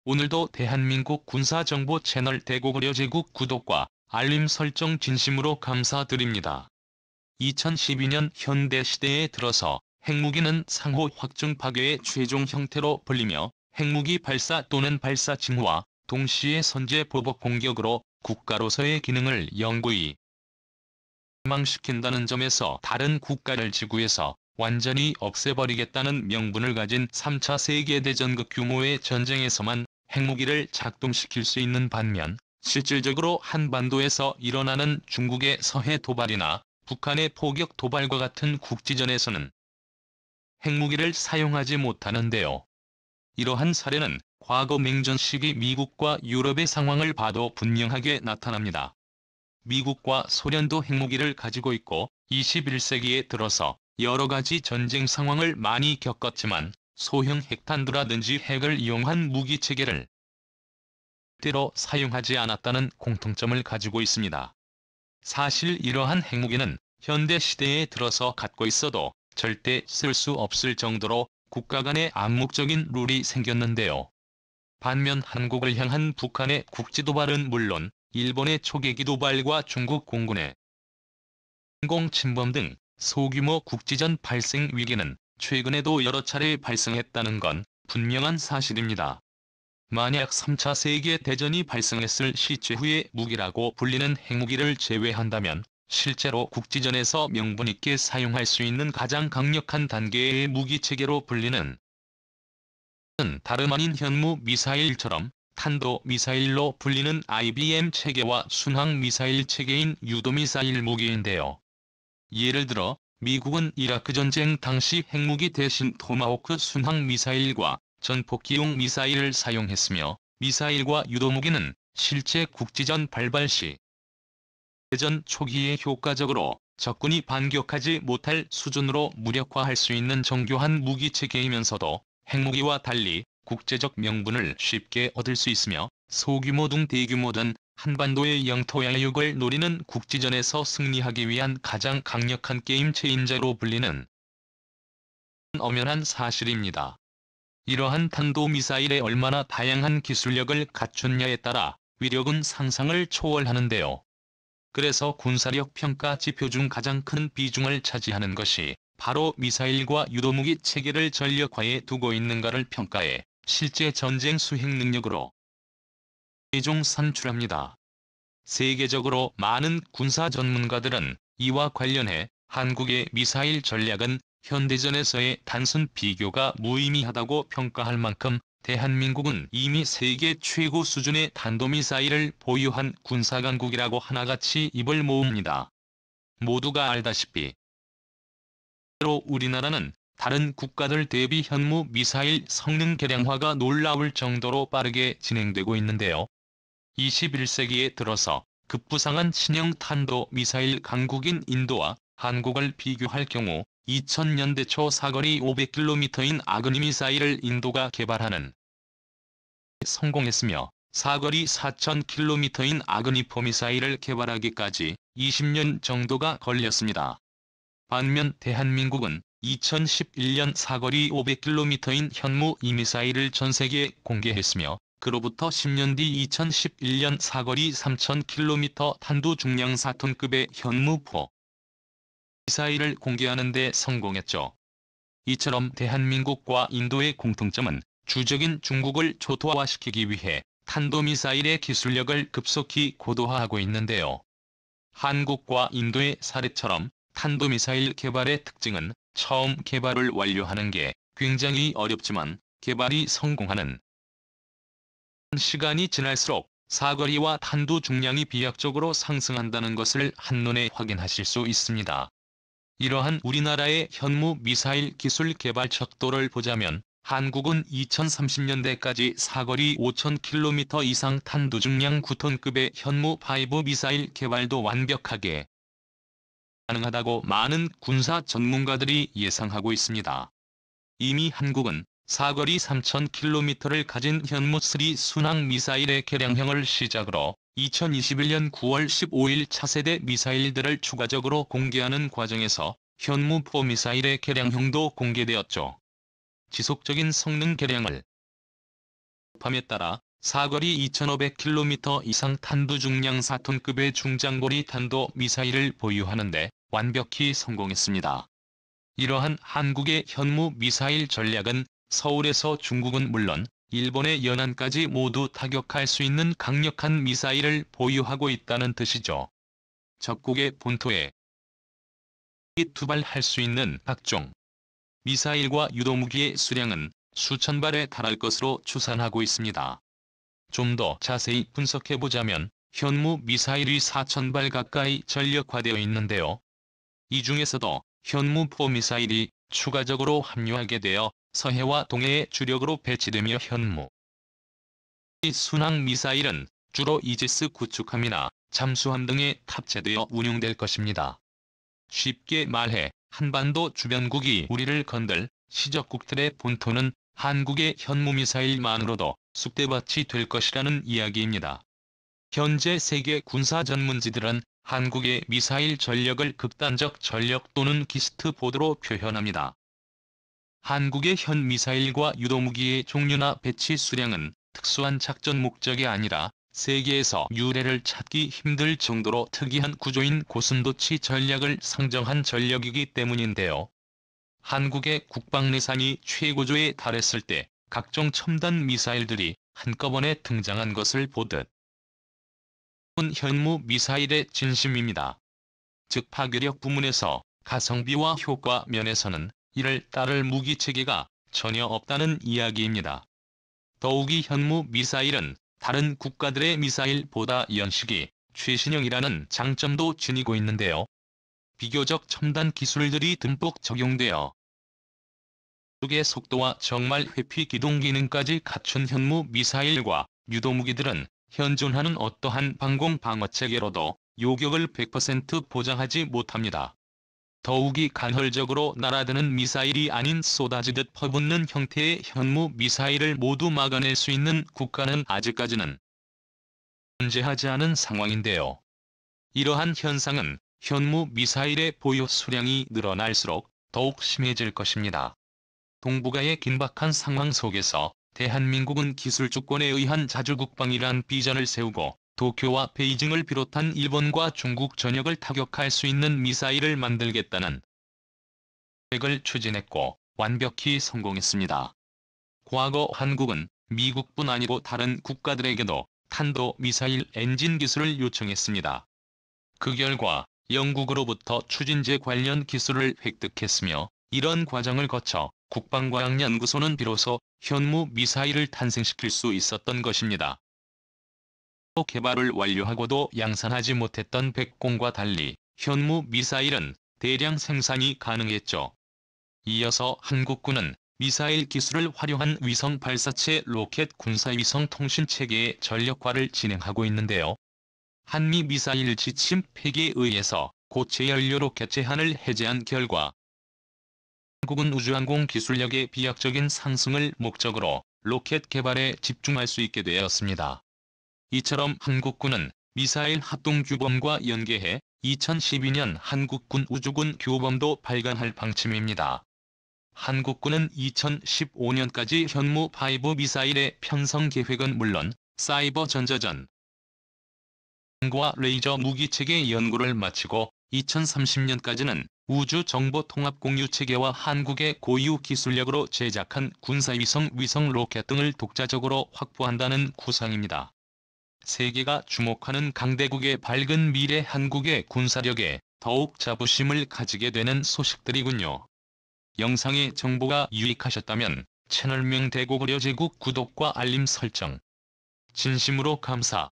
오늘도 대한민국 군사정보 채널 대고구려제국 구독과 알림 설정 진심으로 감사드립니다. 2012년 현대시대에 들어서 핵무기는 상호 확증 파괴의 최종 형태로 불리며 핵무기 발사 또는 발사 징후와 동시에 선제 보복 공격으로 국가로서의 기능을 영구히 망시킨다는 점에서 다른 국가를 지구에서 완전히 없애버리겠다는 명분을 가진 3차 세계대전 그 규모의 전쟁에서만 핵무기를 작동시킬 수 있는 반면 실질적으로 한반도에서 일어나는 중국의 서해 도발이나 북한의 포격 도발과 같은 국지전에서는 핵무기를 사용하지 못하는데요. 이러한 사례는 과거 냉전 시기 미국과 유럽의 상황을 봐도 분명하게 나타납니다. 미국과 소련도 핵무기를 가지고 있고 21세기에 들어서 여러 가지 전쟁 상황을 많이 겪었지만 소형 핵탄두라든지 핵을 이용한 무기 체계를 때로 사용하지 않았다는 공통점을 가지고 있습니다. 사실 이러한 핵무기는 현대 시대에 들어서 갖고 있어도 절대 쓸 수 없을 정도로 국가 간의 암묵적인 룰이 생겼는데요. 반면 한국을 향한 북한의 국지도발은 물론 일본의 초계기 도발과 중국 공군의 항공침범 등 소규모 국지전 발생 위기는 최근에도 여러 차례 발생했다는 건 분명한 사실입니다. 만약 3차 세계대전이 발생했을 시체 후의 무기라고 불리는 핵무기를 제외한다면 실제로 국지전에서 명분 있게 사용할 수 있는 가장 강력한 단계의 무기체계로 불리는 다름 아닌 현무 미사일처럼 탄도미사일로 불리는 IBM 체계와 순항미사일 체계인 유도미사일 무기인데요. 예를 들어 미국은 이라크 전쟁 당시 핵무기 대신 토마호크 순항미사일과 전폭기용 미사일을 사용했으며 미사일과 유도무기는 실제 국지전 발발 시 대전 초기에 효과적으로 적군이 반격하지 못할 수준으로 무력화할 수 있는 정교한 무기체계이면서도 핵무기와 달리 국제적 명분을 쉽게 얻을 수 있으며 소규모든 대규모든 한반도의 영토 야육을 노리는 국지전에서 승리하기 위한 가장 강력한 게임 체인저로 불리는 엄연한 사실입니다. 이러한 탄도미사일에 얼마나 다양한 기술력을 갖췄냐에 따라 위력은 상상을 초월하는데요. 그래서 군사력 평가 지표 중 가장 큰 비중을 차지하는 것이 바로 미사일과 유도무기 체계를 전력화에 두고 있는가를 평가해 실제 전쟁 수행 능력으로 최종 산출합니다. 세계적으로 많은 군사 전문가들은 이와 관련해 한국의 미사일 전략은 현대전에서의 단순 비교가 무의미하다고 평가할 만큼 대한민국은 이미 세계 최고 수준의 탄도미사일을 보유한 군사강국이라고 하나같이 입을 모읍니다. 모두가 알다시피 우리나라는 다른 국가들 대비 현무 미사일 성능 개량화가 놀라울 정도로 빠르게 진행되고 있는데요. 21세기에 들어서 급부상한 신형 탄도미사일 강국인 인도와 한국을 비교할 경우 2000년대 초 사거리 500km인 아그니 미사일을 인도가 개발하는 성공했으며 사거리 4000km인 아그니4 미사일을 개발하기까지 20년 정도가 걸렸습니다. 반면 대한민국은 2011년 사거리 500km인 현무 2미사일을 전세계에 공개했으며 그로부터 10년 뒤 2011년 사거리 3000km 탄두 중량 4톤급의 현무4 미사일을 공개하는 데 성공했죠. 이처럼 대한민국과 인도의 공통점은 주적인 중국을 초토화시키기 위해 탄도미사일의 기술력을 급속히 고도화하고 있는데요. 한국과 인도의 사례처럼 탄도미사일 개발의 특징은 처음 개발을 완료하는 게 굉장히 어렵지만 개발이 성공하는 시간이 지날수록 사거리와 탄두 중량이 비약적으로 상승한다는 것을 한눈에 확인하실 수 있습니다. 이러한 우리나라의 현무 미사일 기술 개발 척도를 보자면 한국은 2030년대까지 사거리 5000km 이상 탄두 중량 9톤급의 현무5 미사일 개발도 완벽하게 가능하다고 많은 군사 전문가들이 예상하고 있습니다. 이미 한국은 사거리 3000km를 가진 현무3 순항 미사일의 개량형을 시작으로 2021년 9월 15일 차세대 미사일들을 추가적으로 공개하는 과정에서 현무4 미사일의 개량형도 공개되었죠. 지속적인 성능 개량을 급함에 따라 사거리 2500km 이상 탄두 중량 4톤급의 중장거리 탄도미사일을 보유하는데 완벽히 성공했습니다. 이러한 한국의 현무 미사일 전략은 서울에서 중국은 물론 일본의 연안까지 모두 타격할 수 있는 강력한 미사일을 보유하고 있다는 뜻이죠. 적국의 본토에 투발할 수 있는 각종 미사일과 유도무기의 수량은 수천 발에 달할 것으로 추산하고 있습니다. 좀 더 자세히 분석해보자면 현무 미사일이 4,000발 가까이 전력화되어 있는데요. 이 중에서도 현무4 미사일이 추가적으로 합류하게 되어 서해와 동해에 주력으로 배치되며 현무 순항 미사일은 주로 이지스 구축함이나 잠수함 등에 탑재되어 운용될 것입니다. 쉽게 말해 한반도 주변국이 우리를 건들 시적국들의 본토는 한국의 현무미사일만으로도 쑥대밭이 될 것이라는 이야기입니다. 현재 세계 군사 전문지들은 한국의 미사일 전력을 극단적 전력 또는 기스트 보드로 표현합니다. 한국의 현 미사일과 유도무기의 종류나 배치 수량은 특수한 작전 목적이 아니라 세계에서 유례를 찾기 힘들 정도로 특이한 구조인 고순도치 전략을 상정한 전력이기 때문인데요. 한국의 국방예산이 최고조에 달했을 때 각종 첨단 미사일들이 한꺼번에 등장한 것을 보듯 현무 미사일의 진심입니다. 즉 파괴력 부문에서 가성비와 효과 면에서는 이를 따를 무기체계가 전혀 없다는 이야기입니다. 더욱이 현무 미사일은 다른 국가들의 미사일보다 연식이 최신형이라는 장점도 지니고 있는데요. 비교적 첨단 기술들이 듬뿍 적용되어 속의 속도와 정말 회피 기동 기능까지 갖춘 현무 미사일과 유도무기들은 현존하는 어떠한 방공 방어체계로도 요격을 100% 보장하지 못합니다. 더욱이 간헐적으로 날아드는 미사일이 아닌 쏟아지듯 퍼붓는 형태의 현무 미사일을 모두 막아낼 수 있는 국가는 아직까지는 존재하지 않은 상황인데요. 이러한 현상은 현무 미사일의 보유 수량이 늘어날수록 더욱 심해질 것입니다. 동북아의 긴박한 상황 속에서 대한민국은 기술주권에 의한 자주국방이란 비전을 세우고 도쿄와 베이징을 비롯한 일본과 중국 전역을 타격할 수 있는 미사일을 만들겠다는 계획을 추진했고 완벽히 성공했습니다. 과거 한국은 미국뿐 아니고 다른 국가들에게도 탄도 미사일 엔진 기술을 요청했습니다. 그 결과 영국으로부터 추진제 관련 기술을 획득했으며 이런 과정을 거쳐 국방과학연구소는 비로소 현무 미사일을 탄생시킬 수 있었던 것입니다. 개발을 완료하고도 양산하지 못했던 백공과 달리 현무 미사일은 대량 생산이 가능했죠. 이어서 한국군은 미사일 기술을 활용한 위성 발사체 로켓 군사위성 통신체계의 전력화를 진행하고 있는데요. 한미 미사일 지침 폐기에 의해서 고체 연료 로켓 제한을 해제한 결과 한국은 우주항공 기술력의 비약적인 상승을 목적으로 로켓 개발에 집중할 수 있게 되었습니다. 이처럼 한국군은 미사일 합동규범과 연계해 2012년 한국군 우주군 교범도 발간할 방침입니다. 한국군은 2015년까지 현무5 미사일의 편성 계획은 물론 사이버 전자전 과 레이저 무기체계 연구를 마치고 2030년까지는 우주정보통합공유체계와 한국의 고유 기술력으로 제작한 군사위성 위성 로켓 등을 독자적으로 확보한다는 구상입니다. 세계가 주목하는 강대국의 밝은 미래 한국의 군사력에 더욱 자부심을 가지게 되는 소식들이군요. 영상의 정보가 유익하셨다면 채널명 대고구려 제국 구독과 알림 설정 진심으로 감사.